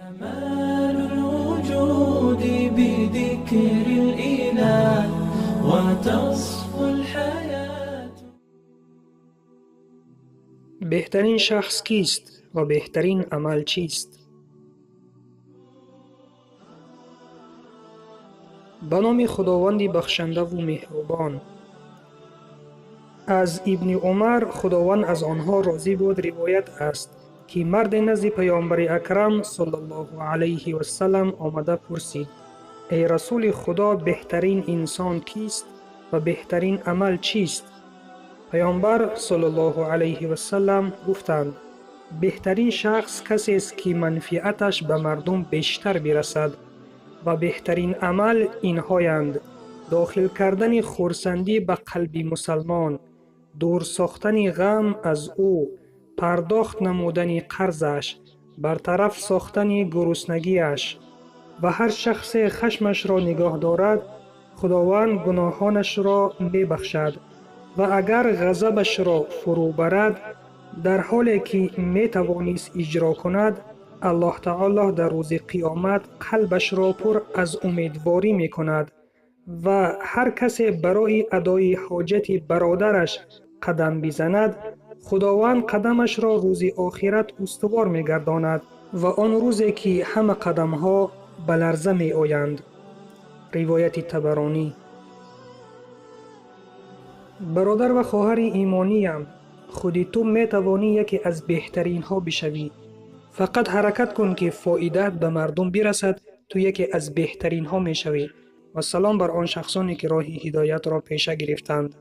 أمان الوجود بذكر الإله وتصفو الحياة. بهترین شخص کیست و بهترین عمل چیست؟ به نام خداوند بخشنده و مهربان. از ابن عمر خداوند از آنها راضی بود روایت است که مرد نزد پیامبر اکرم صلی الله علیه و سلم آمده پرسید: ای رسول خدا، بهترین انسان کیست و بهترین عمل چیست؟ پیامبر صلی الله علیه و سلم گفتند: بهترین شخص کسی است که منفعتش به مردم بیشتر برسد و بهترین عمل اینهایند: داخل کردن خرسندی به قلب مسلمان، دور ساختن غم از او، پرداخت نمودن قرضش، برطرف ساختن گرسنگیش. و هر شخص خشمش را نگاه دارد خداوند گناهانش را می بخشد و اگر غضبش را فرو برد در حالی که می توانست اجرا کند، الله تعالی در روز قیامت قلبش را پر از امیدواری می کند و هر کسی برای ادای حاجت برادرش قدم بزند خداوند قدمش را روز آخرت استوار می گرداند و آن روزی که همه قدم ها به لرزه می آیند. روایت طبرانی. برادر و خواهر ایمانیم، خودی تو می توانی یکی از بهترین ها بشوی. فقط حرکت کن که فایده‌ات به مردم برسد، تو یکی از بهترین ها می شوی. و سلام بر آن شخصانی که راه هدایت را پیشه گرفتند.